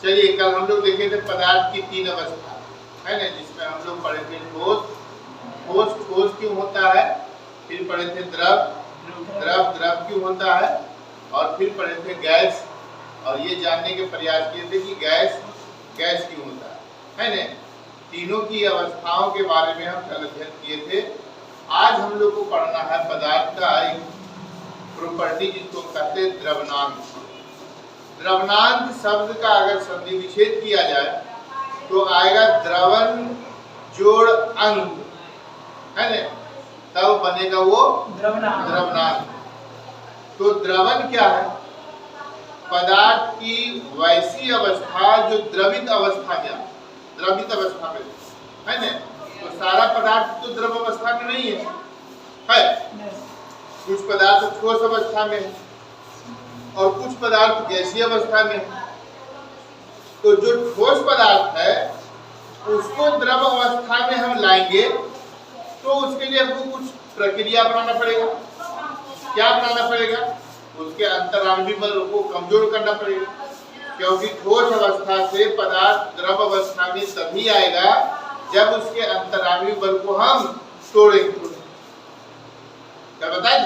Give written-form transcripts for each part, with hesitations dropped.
चलिए कल हम लोग देखे थे पदार्थ की 3 अवस्था है ना, जिसमें हम लोग पढ़े थे ठोस। ठोस क्यों होता है, फिर पढ़े थे द्रव क्यों होता है, और फिर पढ़े थे गैस, और ये जानने के प्रयास किए थे कि गैस क्यों होता है ना। तीनों की अवस्थाओं के बारे में हम कल अध्ययन किए थे। आज हम लोग को पढ़ना है पदार्थ का एक प्रॉपर्टी जिसको कहते हैं द्रवनांत। द्रवनांत शब्द का अगर संधि विच्छेद किया जाए तो आएगा द्रवन जोड़ अंग है ना, तब बनेगा वो द्रवनांत। तो द्रवन क्या है, पदार्थ की वैसी अवस्था जो द्रवित अवस्था में है ना। तो सारा पदार्थ तो द्रव अवस्था में नहीं है, कुछ पदार्थ ठोस अवस्था में है और कुछ पदार्थ गैसीय अवस्था में है। तो जो ठोस पदार्थ है उसको द्रव अवस्था में हम लाएंगे तो उसके लिए हमको कुछ प्रक्रिया अपनाना पड़ेगा। क्या अपनाना पड़ेगा, उसके अंतराण्विक बल को कमजोर करना पड़ेगा, क्योंकि ठोस अवस्था से पदार्थ द्रव अवस्था में तभी आएगा जब उसके अंतराण्विक बल को हम तोड़ेंगे। क्या बताए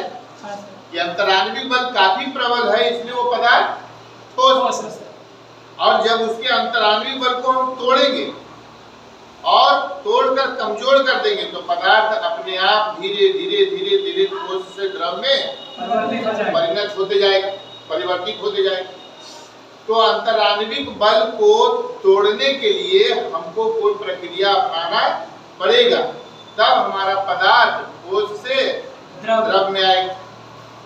कि अंतराण्विक बल काफी प्रबल है इसलिए वो पदार्थ ठोस है, और जब उसके अंतराण्विक बल को हम तोड़ेंगे और तोड़कर कमजोर कर देंगे तो पदार्थ अपने आप धीरे धीरे ठोस से द्रव में परिवर्तित होते जाएगा। तो अंतराण्विक बल को तोड़ने के लिए हमको कोई प्रक्रिया अपनाना पड़ेगा, तब हमारा पदार्थ ठोस से द्रव में आएगा,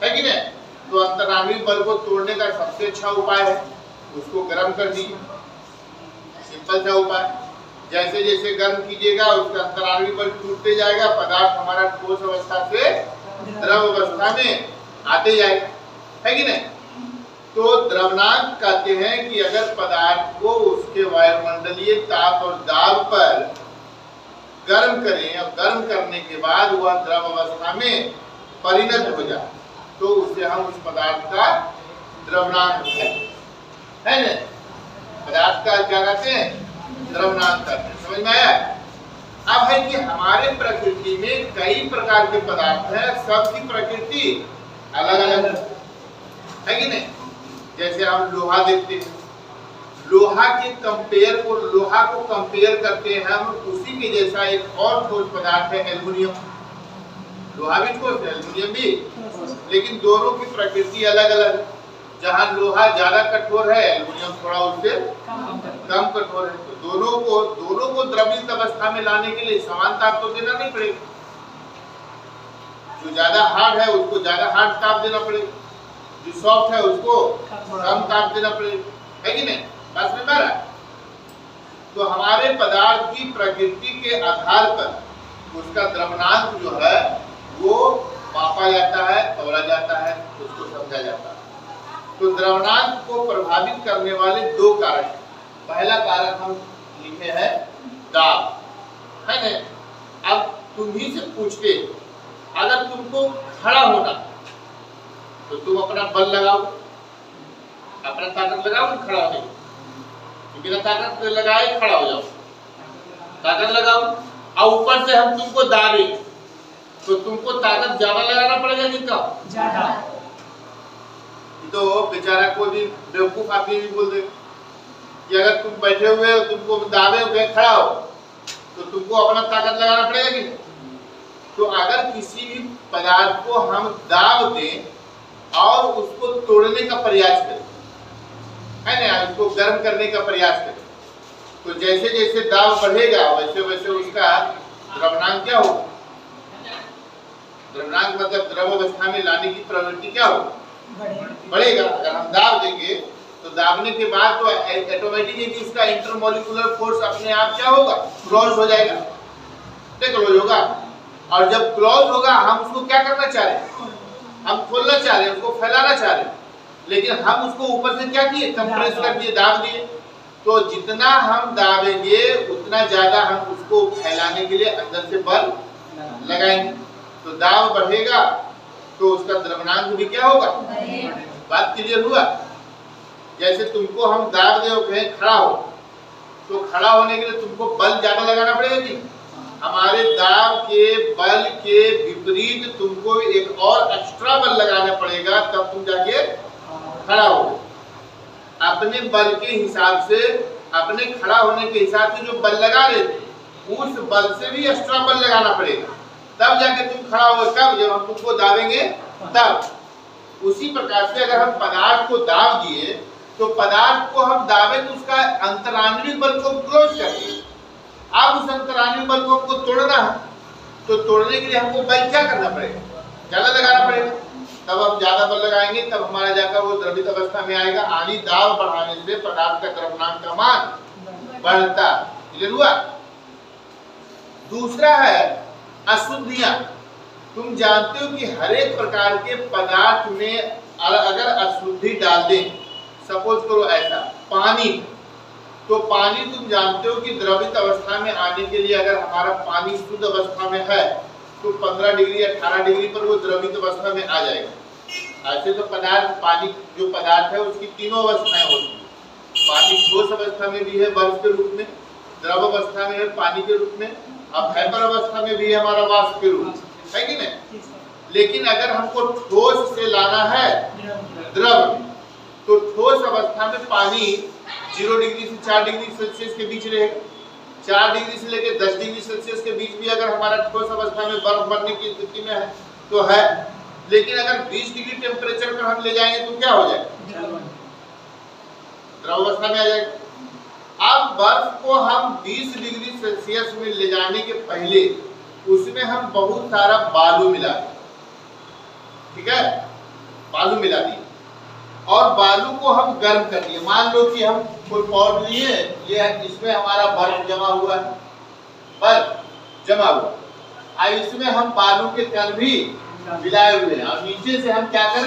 है कि नहीं। तो अंतराण्विक बल को तोड़ने का सबसे अच्छा उपाय है उसको गर्म कर दीजिए, सिंपल सा उपाय। जैसे जैसे गर्म कीजिएगा उसका अंतराण्विक बल टूटते जाएगा, पदार्थ हमारा ठोस अवस्था से द्रव अवस्था में आते जाएगा, है कि नहीं। तो द्रवनांत कहते हैं कि अगर पदार्थ को उसके वायुमंडलीय ताप और दाब पर गर्म करें और गर्म करने के बाद वह द्रव अवस्था में परिणत हो जाए तो उसे हम उस पदार्थ का द्रवनांत कहते हैं ना। पदार्थ का क्या कहते हैं, द्रवनांत कहते हैं। समझ में आया। अब है कि हमारे प्रकृति में कई प्रकार के पदार्थ हैं, सबकी प्रकृति अलग अलग है कि नहीं। जैसे हम लोहा देखते हैं, लोहा को कंपेयर करते हैं हम उसी के जैसा एक और ठोस पदार्थ है एल्युमिनियम। लोहा भी ठोस है, एल्युमिनियम भी, लेकिन दोनों की प्रकृति अलग अलग। जहाँ लोहा ज्यादा कठोर है एल्युमिनियम थोड़ा उससे कम कठोर है। तो दोनों को द्रवित अवस्था में लाने के लिए समान ताप तो देना नहीं पड़ेगा। जो ज्यादा हार्ड है उसको ज्यादा हार्ड ताप देना पड़ेगा, जो सॉफ्ट है उसको कम ताप देना पड़ेगा, है कि नहीं। बात में आ रहा है। तो हमारे पदार्थ की प्रकृति के आधार पर उसका द्रवनांत जो है वो मापा जाता है, तोला जाता है, उसको समझा जाता है। तो द्रवनांत को प्रभावित करने वाले 2 कारक। पहला कारक हम लिखे हैं दाब, है ना। अब तुम्ही से पूछते अगर तुमको खड़ा होना तो तुम अपना बल लगाओ, अपना ताकत लगाओ, खड़ा हो जाओ। बिना ताकत लगाए खड़ा हो जाओ, ताकत लगाओ। और ऊपर से हम तुमको दाबे तो तुमको ताकत ज्यादा लगाना पड़ेगा कि कम ज्यादा। तो बेचारा कोई भी बेवकूफ आदमी भी बोल दे कि अगर तुम बैठे हुए हो तुमको दाबे हुए खड़ा हो तो तुमको अपना ताकत लगाना पड़ेगा कि। तो अगर किसी भी पदार्थ को हम दाब दें और उसको तोड़ने का प्रयास करें, है ना, उसको गर्म करने का प्रयास करें, तो जैसे जैसे दाब बढ़ेगा वैसे वैसे उसका द्रवनांत क्या होगा। द्रवनांत मतलब द्रव अवस्था में लाने की प्रवृत्ति क्या होगा, बढ़ेगा। अगर हम दाब देंगे तो दाबने के बाद तो ऑटोमेटिकली उसका इंटरमोलिकुलर फोर्स अपने आप क्या होगा, क्लोज हो जाएगा, क्लोज होगा। और जब क्लोज होगा हम उसको क्या करना चाह रहे हैं, हम खोलना चाह रहे हैं, उसको फैलाना चाह रहे हैं, लेकिन हम उसको ऊपर से क्या किए, कंप्रेस कर दिए, दाब दिए। तो जितना हम दाबेंगे उतना ज्यादा हम उसको फैलाने के लिए अंदर से बल लगाएंगे। तो दाब बढ़ेगा तो उसका द्रवनांत भी क्या होगा। बात क्लियर हुआ। जैसे तुमको हम दाब दे और कहें खड़ा हो, तो खड़ा होने के लिए तुमको बल ज्यादा लगाना पड़ेगा कि हमारे दाब के बल के विपरीत तुमको एक और एक्स्ट्रा बल लगाना पड़ेगा, तब तुम जाके खड़ा हो। अपने बल के हिसाब से, अपने खड़ा होने के हिसाब से जो बल लगा रहे थे उस बल से भी एक्स्ट्रा बल लगाना पड़ेगा, तब जाके तुम खड़ा हो। कब? जब हम तुमको दाबेंगे तब। उसी प्रकार से अगर हम पदार्थ को दाब दिए तो पदार्थ को हम दाबे तो उसका अंतरांगुलिक बल को क्लोज कर दिए। अब उस अंतरांगुलिक बल को हमको तोड़ना है, तो तोड़ने के लिए हमको बल क्या करना पड़ेगा? ज्यादा लगाना पड़ेगा। तब हम ज्यादा बल लगाएंगे तब हमारा जाकर वो द्रवित अवस्था में आएगा। यानी दाब बढ़ाने से पदार्थ का द्रव्यमान का मान बढ़ता। क्लियर हुआ? दूसरा है अशुद्धियां। तुम जानते हो कि हर एक प्रकार के पदार्थ में अगर अशुद्धि डाल दें, सपोज करो ऐसा पानी, तो पानी तुम जानते हो कि द्रवित अवस्था में आने के लिए अगर हमारा पानी शुद्ध अवस्था में है तो 15 डिग्री 18 डिग्री पर वो द्रवित अवस्था में आ जाएगा। ऐसे तो पदार्थ, पानी जो पदार्थ है उसकी तीनों अवस्थाएं होती हैं। पानी ठोस अवस्था में भी है बर्फ के रूप में, द्रव अवस्था में है पानी के रूप में, अब वेपर अवस्था में भी है हमारा वाष्प के रूप में, है कि नहीं? लेकिन अगर हमको ठोस से लाना है द्रव में, तो ठोस अवस्था में पानी 0 डिग्री से 4 डिग्री सेल्सियस के बीच रहेगा। 4 डिग्री से लेकर 10 डिग्री सेल्सियस के बीच भी अगर हमारा ठोस अवस्था में बर्फ बनने की स्थिति में है तो है। लेकिन अगर 20 डिग्री टेम्परेचर पर हम ले जाएंगे तो क्या हो जाएगा? द्रव अवस्था में आ जाएगा। अब बर्फ को हम 20 डिग्री सेल्सियस में ले जाने के पहले उसमें हम बहुत सारा बालू मिला दें, ठीक है? बालू मिला दिए और बालू को हम गर्म कर दिए। मान लो कि हम कोई पॉट लिए, ये इसमें हमारा बर्फ जमा हुआ है, बर्फ जमा हुआ, अब इसमें हम बालू के कण भी मिलाए हुए हैं और नीचे से हम क्या कर रहे हैं?